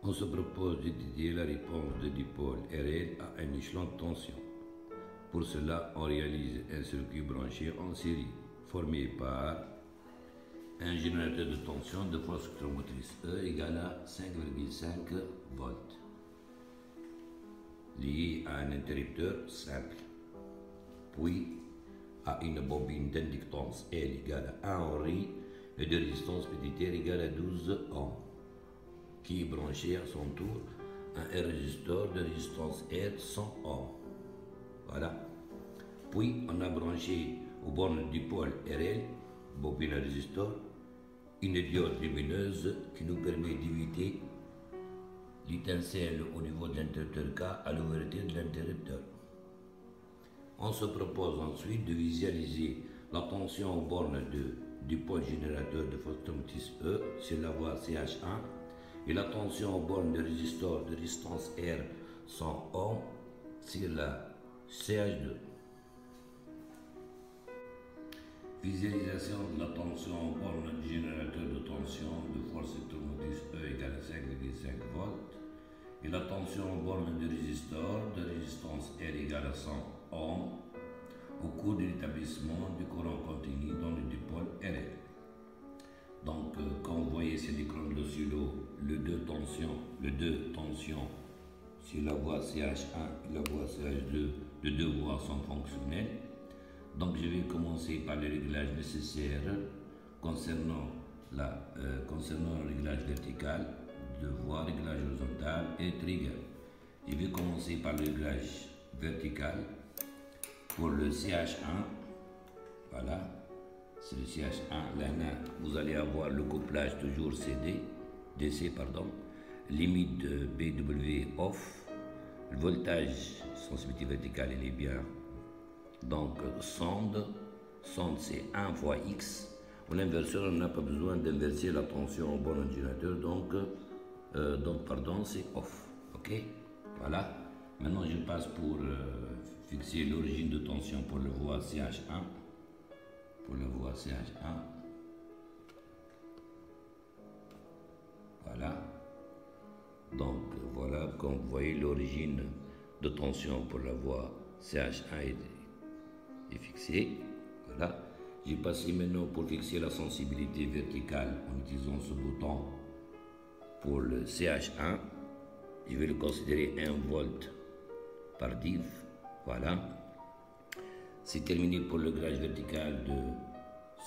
On se propose d'étudier la réponse de dipôle RL à un échelon de tension. Pour cela, on réalise un circuit branché en série, formé par un générateur de tension de force électromotrice E égale à 5,5 volts, lié à un interrupteur simple, puis à une bobine d'inductance L égale à 1 Henry et de résistance petit r égale à 12 ohms, qui est branché à son tour à un résisteur de résistance R 100 ohms. Voilà. Puis on a branché aux bornes du pôle RL, bobine à résisteur, une diode lumineuse qui nous permet d'éviter l'étincelle au niveau de l'interrupteur K à l'ouverture de l'interrupteur. On se propose ensuite de visualiser la tension aux bornes du pôle générateur de force électromotrice E sur la voie CH1 et la tension aux bornes de résisteur de résistance R 100 ohms sur la CH2. Visualisation de la tension aux bornes du générateur de tension de force électromotrice E égale à 5,5 volts et la tension aux bornes de résisteur de résistance R égale à 100 ohms au cours de l'établissement du courant continu dans le dipôle RL. Donc, quand vous voyez sur l'écran de l'oscillo le 2 tensions sur la voie CH1 et la voie CH2, les deux voies sont fonctionnelles. Donc, je vais commencer par les réglages nécessaires concernant le réglage vertical de voie, réglage horizontal et trigger. Je vais commencer par le réglage vertical pour le CH1. Voilà. C'est le CH1, là vous allez avoir le couplage toujours DC, limite de BW off, le voltage, sensibilité verticale, il est bien. Donc, sonde c'est 1 fois X. Pour l'inverseur, on n'a pas besoin d'inverser la tension au borne du générateur, donc c'est off. Ok, voilà. Maintenant, je passe pour fixer l'origine de tension pour la voie CH1. Voilà. Donc voilà, comme vous voyez, l'origine de tension pour la voie CH1 est fixée. Voilà. J'ai passé maintenant pour fixer la sensibilité verticale en utilisant ce bouton pour le CH1. Je vais le considérer 1 volt par div. Voilà. C'est terminé pour le réglage vertical de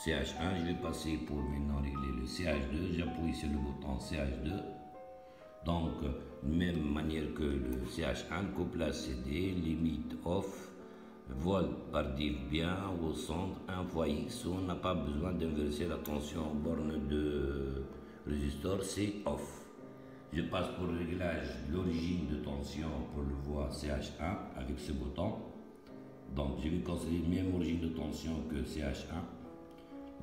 CH1. Je vais passer pour maintenant régler le CH2. J'appuie sur le bouton CH2. Donc, même manière que le CH1, couplage CD, limite off, volt par div bien, au centre, 1 fois X. On n'a pas besoin d'inverser la tension en borne de résisteur, c'est off. Je passe pour le réglage de l'origine de tension pour le voie CH1 avec ce bouton. Donc, je vais considérer la même origine de tension que CH1.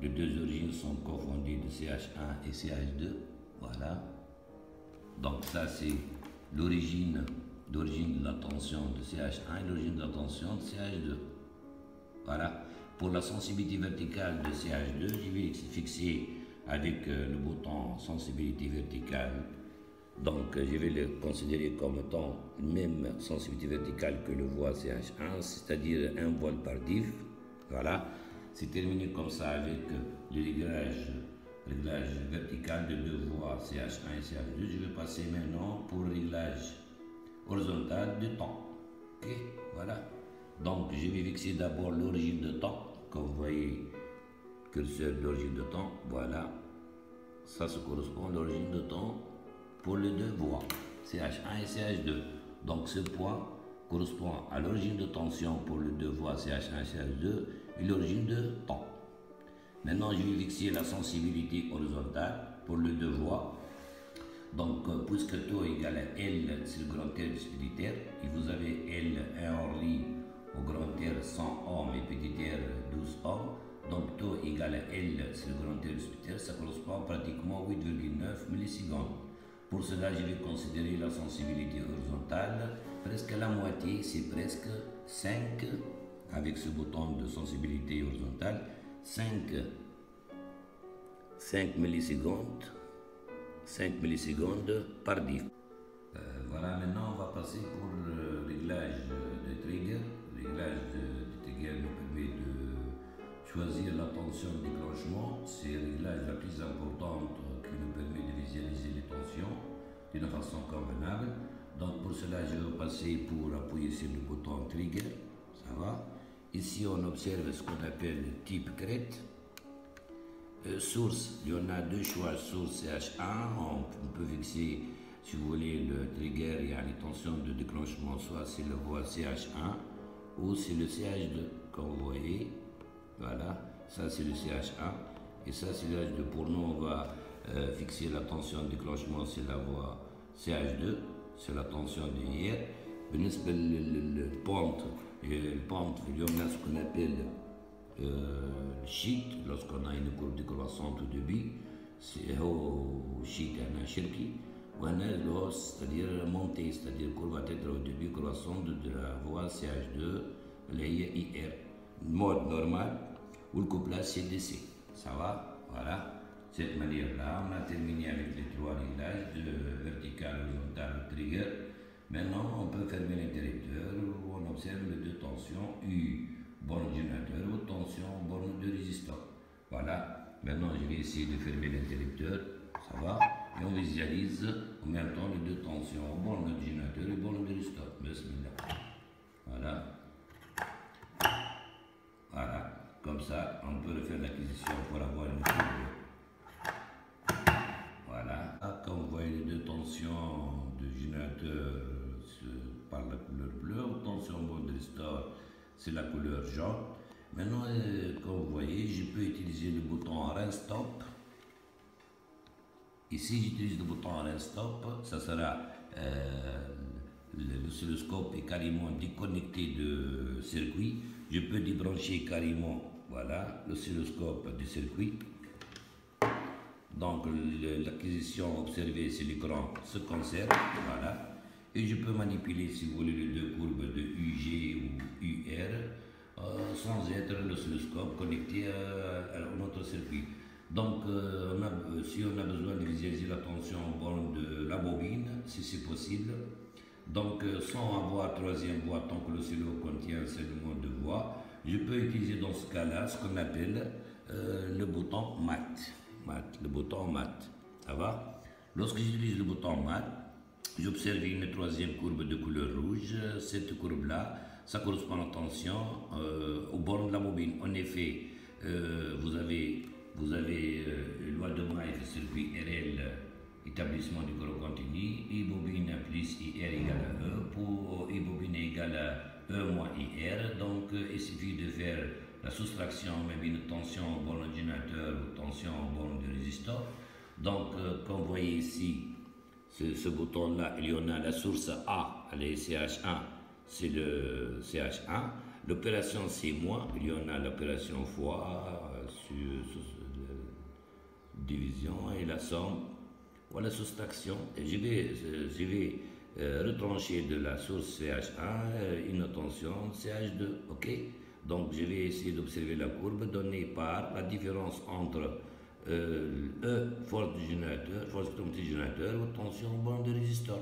Les deux origines sont confondues de CH1 et CH2. Voilà. Donc, ça, c'est l'origine de la tension de CH1 et l'origine de la tension de CH2. Voilà. Pour la sensibilité verticale de CH2, je vais fixer avec le bouton sensibilité verticale. Donc, je vais le considérer comme étant la même sensibilité verticale que le voie CH1, c'est-à-dire 1 volt par div. Voilà. C'est terminé comme ça avec le réglage vertical de deux voies CH1 et CH2. Je vais passer maintenant pour le réglage horizontal de temps. Ok, voilà. Donc, je vais fixer d'abord l'origine de temps. Comme vous voyez, curseur de l'origine de temps. Voilà. Ça se correspond à l'origine de temps pour les deux voies, CH1 et CH2. Donc ce point correspond à l'origine de tension pour les deux voies CH1 et CH2 et l'origine de temps. Maintenant, je vais fixer la sensibilité horizontale pour les deux voies. Donc, puisque taux égale à L sur le grand R petit r, et vous avez L 1 Henry au grand R 100 ohms et petit r 12 ohms, donc taux égale à L sur le grand R petit r, ça correspond pratiquement à 8,9 millisecondes. Pour cela, je vais considérer la sensibilité horizontale, presque la moitié, c'est presque 5, avec ce bouton de sensibilité horizontale, 5 millisecondes par div. Voilà, maintenant on va passer pour le réglage de trigger. Le réglage de trigger nous permet de choisir la tension de déclenchement. C'est le réglage la plus importante qui nous permet de visualiser les tensions d'une façon convenable. Donc pour cela, je vais passer pour appuyer sur le bouton trigger. Ça va. Ici, on observe ce qu'on appelle type crête. Source, il y en a deux choix, source CH1. On peut fixer, si vous voulez, le trigger, il y a les tensions de déclenchement, soit c'est le voie CH1 ou c'est le CH2, comme vous voyez. Voilà, ça c'est le CH1 et ça c'est le CH2. Pour nous, on va fixer la tension de déclenchement, c'est la voie CH2, c'est la tension de hier. Le pente, il y en a ce qu'on appelle sheet, lorsqu'on a une courbe décroissante au début, c'est au sheet un shirki, ou un c'est-à-dire montée, c'est-à-dire courbe à tête au début croissante de la voie CH2, l'IR. Mode normal, ou le couplage CDC. Ça va? Voilà. Cette manière-là, on a terminé avec les trois réglages de vertical, horizontal, trigger. Maintenant, on peut fermer l'interrupteur où on observe les deux tensions U, borne générateur ou tension, borne de résistant. Voilà. Maintenant, je vais essayer de fermer l'interrupteur. Ça va? Et on visualise en même temps les deux tensions, borne de générateur et borne de résistant. Bismillah. Voilà. Voilà. Comme ça, on peut refaire l'acquisition pour avoir une courbe. Voilà. Comme vous voyez, les deux tensions de générateur par la couleur bleue, tension borne de restore, c'est la couleur jaune. Maintenant, comme vous voyez, je peux utiliser le bouton Run Stop. Ici, j'utilise le bouton Run Stop. Ça sera l'oscilloscope est carrément déconnecté de circuit. Je peux débrancher carrément, voilà, l'oscilloscope du circuit. Donc l'acquisition observée sur l'écran se conserve, voilà. Et je peux manipuler, si vous voulez, les deux courbes de UG ou UR sans être l'oscilloscope connecté à notre circuit. Donc si on a besoin de visualiser la tension en borne de la bobine, si c'est possible, donc sans avoir troisième voie tant que l'oscillo contient seulement deux voies, je peux utiliser dans ce cas-là ce qu'on appelle le bouton mat. Le bouton mat. Ça va? Lorsque j'utilise le bouton mat, j'observe une troisième courbe de couleur rouge. Cette courbe-là, ça correspond à la tension aux bornes de la bobine. En effet, vous avez loi de Moore, circuit RL, établissement du courant continu, I bobine plus IR égale à E, pour I bobine égale à E moins IR. Donc, il suffit de faire la soustraction, même une tension en borne de générateur ou tension en borne de résisteur. Donc, comme vous voyez ici, ce bouton-là, il y en a la source A, elle est CH1, c'est le CH1. L'opération c'est moins, il y en a l'opération fois, division et la somme, ou la soustraction. Et je vais retrancher de la source CH1 une tension CH2, ok? Donc je vais essayer d'observer la courbe donnée par la différence entre E, force du générateur, force du générateur ou tension borne de résisteur.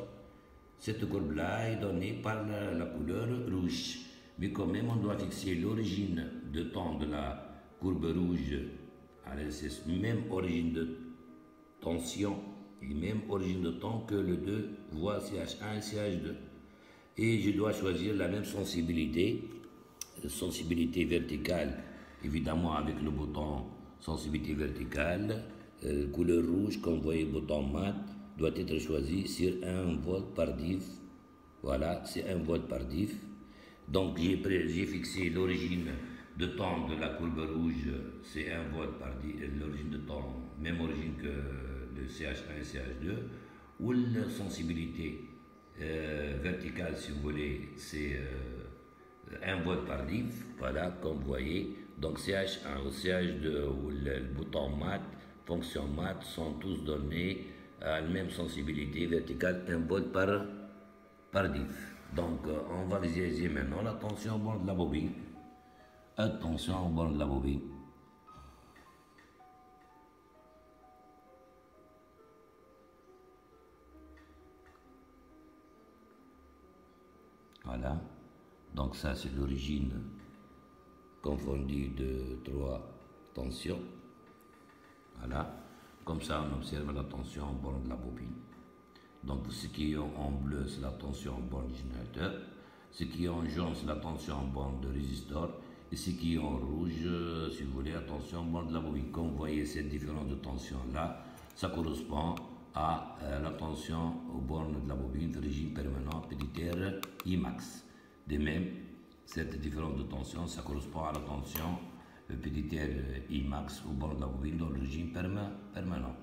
Cette courbe-là est donnée par la couleur rouge. Mais quand même, on doit fixer l'origine de temps de la courbe rouge. C'est même origine de tension et même origine de temps que les deux voies CH1 et CH2. Et je dois choisir la même sensibilité verticale, évidemment avec le bouton sensibilité verticale, couleur rouge, comme vous voyez, le bouton mat doit être choisi sur 1 volt par diff. Voilà, c'est 1 volt par diff. Donc j'ai fixé l'origine de temps de la courbe rouge, c'est 1 volt par diff, l'origine de temps, même origine que le CH1 et CH2, ou la sensibilité verticale, si vous voulez, c'est 1 volt par diff, voilà, comme vous voyez. Donc CH1 ou CH2 ou le bouton mat, fonction mat, sont tous donnés à la même sensibilité verticale, 1 volt par diff. Donc on va visualiser maintenant la tension au bord de la bobine. Attention au bord de la bobine. Voilà. Donc ça, c'est l'origine confondue de 3 tensions. Voilà. Comme ça, on observe la tension en borne de la bobine. Donc ce qui est en bleu, c'est la tension en borne du générateur. Ce qui est en jaune, c'est la tension en borne de résistor. Et ce qui est en rouge, si vous voulez, la tension en borne de la bobine. Comme vous voyez cette différence de tension-là, ça correspond à la tension aux bornes de la bobine de régime permanent petit r Imax. De même, cette différence de tension, ça correspond à la tension petit r Imax aux bornes de la bobine dans le régime permanent.